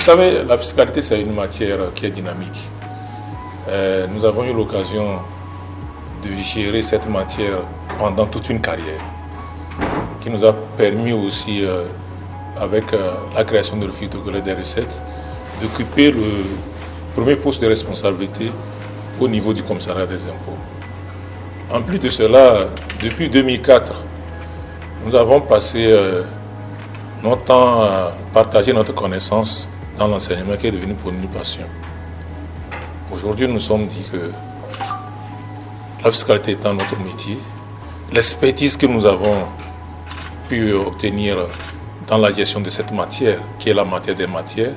savez, la fiscalité, c'est une matière qui est dynamique. Nous avons eu l'occasion de gérer cette matière pendant toute une carrière, qui nous a permis aussi, avec la création de l'Office togolais des recettes, d'occuper le premier poste de responsabilité au niveau du commissariat des impôts. En plus de cela, depuis 2004, nous avons passé notre temps à partager notre connaissance dans l'enseignement qui est devenu pour nous une passion. Aujourd'hui, nous nous sommes dit que la fiscalité étant notre métier, l'expertise que nous avons pu obtenir dans la gestion de cette matière, qui est la matière des matières,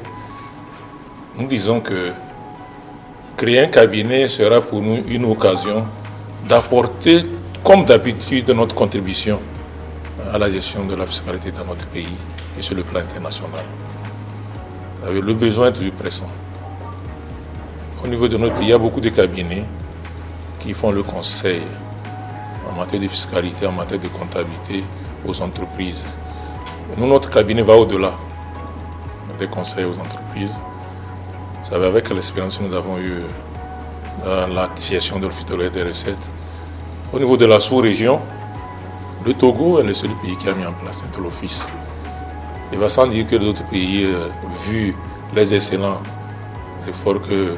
nous disons que créer un cabinet sera pour nous une occasion d'apporter, comme d'habitude, notre contribution à la gestion de la fiscalité dans notre pays et sur le plan international. Le besoin est toujours pressant. Au niveau de notre pays, il y a beaucoup de cabinets qui font le conseil en matière de fiscalité, en matière de comptabilité aux entreprises. Nous, notre cabinet va au-delà des conseils aux entreprises. Vous savez, avec l'expérience que nous avons eue dans la gestion de l'Office togolais des recettes, au niveau de la sous-région, le Togo est le seul pays qui a mis en place un tel office. Il va sans dire que d'autres pays, vu les excellents efforts que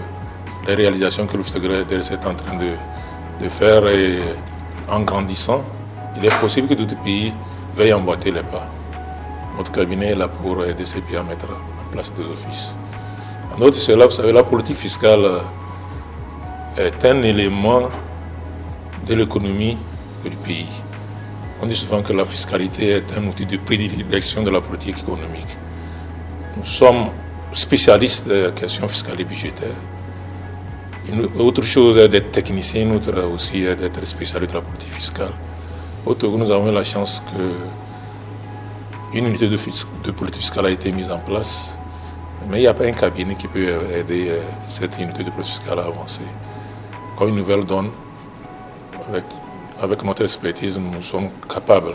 les réalisations que l'Office togolais des recettes est en train de faire et en grandissant, il est possible que d'autres pays veuillent emboîter les pas. Notre cabinet est là pour aider ces pays à mettre en place des offices. En outre de cela, vous savez, la politique fiscale est un élément de l'économie du pays. On dit souvent que la fiscalité est un outil de prédilection de la politique économique. Nous sommes spécialistes des questions fiscales et budgétaires. Une autre chose est d'être technicien, une autre aussi est d'être spécialiste de la politique fiscale. Au Togo, nous avons eu la chance qu'une unité de politique fiscale a été mise en place, mais il n'y a pas un cabinet qui peut aider cette unité de politique fiscale à avancer. Comme une nouvelle donne, avec notre expertise, nous sommes capables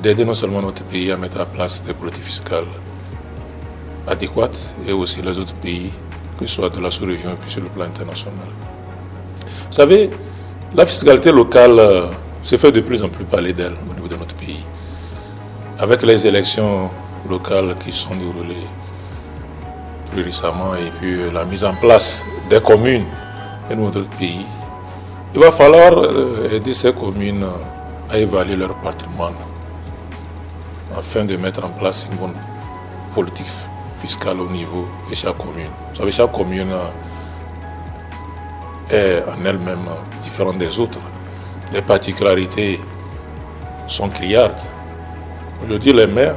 d'aider non seulement notre pays à mettre en place des politiques fiscales adéquates et aussi les autres pays, que ce soit de la sous-région et puis sur le plan international. Vous savez, la fiscalité locale se fait de plus en plus parler d'elle au niveau de notre pays. Avec les élections locales qui sont déroulées plus récemment et puis la mise en place des communes au niveau de notre pays, il va falloir aider ces communes à évaluer leur patrimoine afin de mettre en place une bonne politique fiscale au niveau de chaque commune. Vous savez, chaque commune est en elle-même différente des autres. Les particularités sont criardes. Aujourd'hui, les maires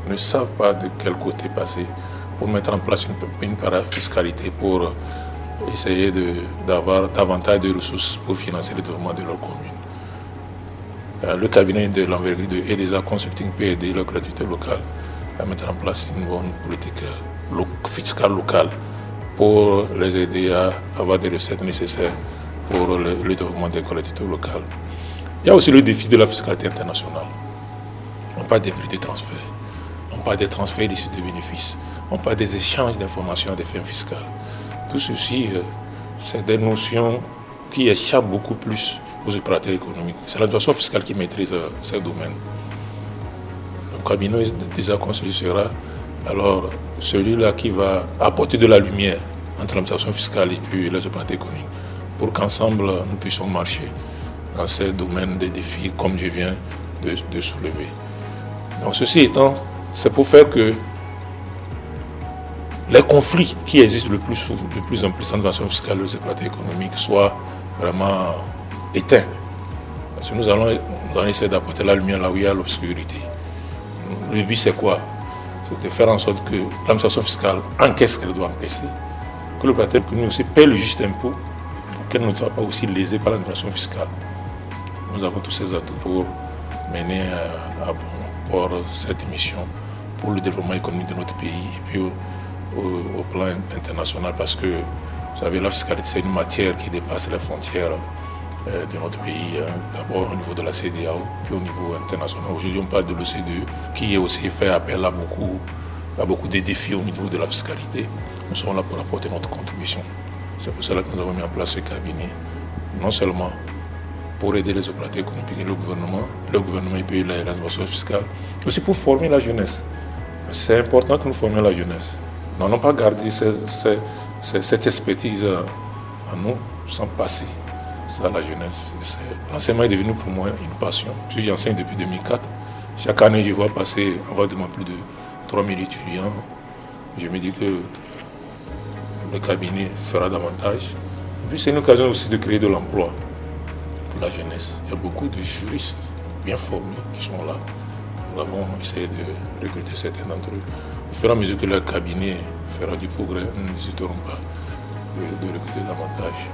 ne savent pas de quel côté passer pour mettre en place une parafiscalité pour essayer d'avoir davantage de ressources pour financer le développement de leur commune. Le cabinet de l'envergure de EDESA Consulting peut aider la collectivité locale à mettre en place une bonne politique fiscale locale pour les aider à avoir des recettes nécessaires pour le développement des collectivités locales. Il y a aussi le défi de la fiscalité internationale. On parle des prix de transfert, on parle des transferts d'issus de bénéfices, on parle des échanges d'informations à des fins fiscales. Tout ceci, c'est des notions qui échappent beaucoup plus aux opérateurs économiques. C'est l'administration fiscale qui maîtrise ces domaines. Le cabinet déjà construit sera alors celui-là qui va apporter de la lumière entre l'administration fiscale et puis les opérateurs économiques pour qu'ensemble nous puissions marcher dans ces domaines des défis comme je viens de soulever. Donc ceci étant, c'est pour faire que les conflits qui existent de plus en plus entre l'administration fiscale et les opérateurs économiques soient vraiment éteints. Parce que nous allons essayer d'apporter la lumière là où il y a l'obscurité. Le but c'est quoi? C'est de faire en sorte que l'administration fiscale encaisse ce qu'elle doit encaisser, que l'opérateur économique aussi paie le juste impôt, pour qu'elle ne soit pas aussi lésée par l'administration fiscale. Nous avons tous ces atouts pour mener à bon port cette mission pour le développement économique de notre pays et puis au plan international, parce que vous savez, la fiscalité c'est une matière qui dépasse les frontières de notre pays, d'abord au niveau de la CEDEAO, puis au niveau international. Aujourd'hui on parle de l'OCDE qui aussi fait appel à beaucoup Il y a beaucoup de défis au niveau de la fiscalité. Nous sommes là pour apporter notre contribution. C'est pour cela que nous avons mis en place ce cabinet, non seulement pour aider les opérateurs économiques et le gouvernement il paye les responsabilités fiscales, aussi pour former la jeunesse. C'est important que nous formions la jeunesse. Nous n'allons pas garder cette expertise en nous sans passer ça à la jeunesse. L'enseignement est devenu pour moi une passion. J'enseigne depuis 2004. Chaque année, je vois passer environ plus de 3000 étudiants. Je me dis que le cabinet fera davantage. Et puis c'est une occasion aussi de créer de l'emploi pour la jeunesse. Il y a beaucoup de juristes bien formés qui sont là. Nous avons essayé de recruter certains d'entre eux. Au fur et à mesure que le cabinet fera du progrès, nous n'hésiterons pas de recruter davantage.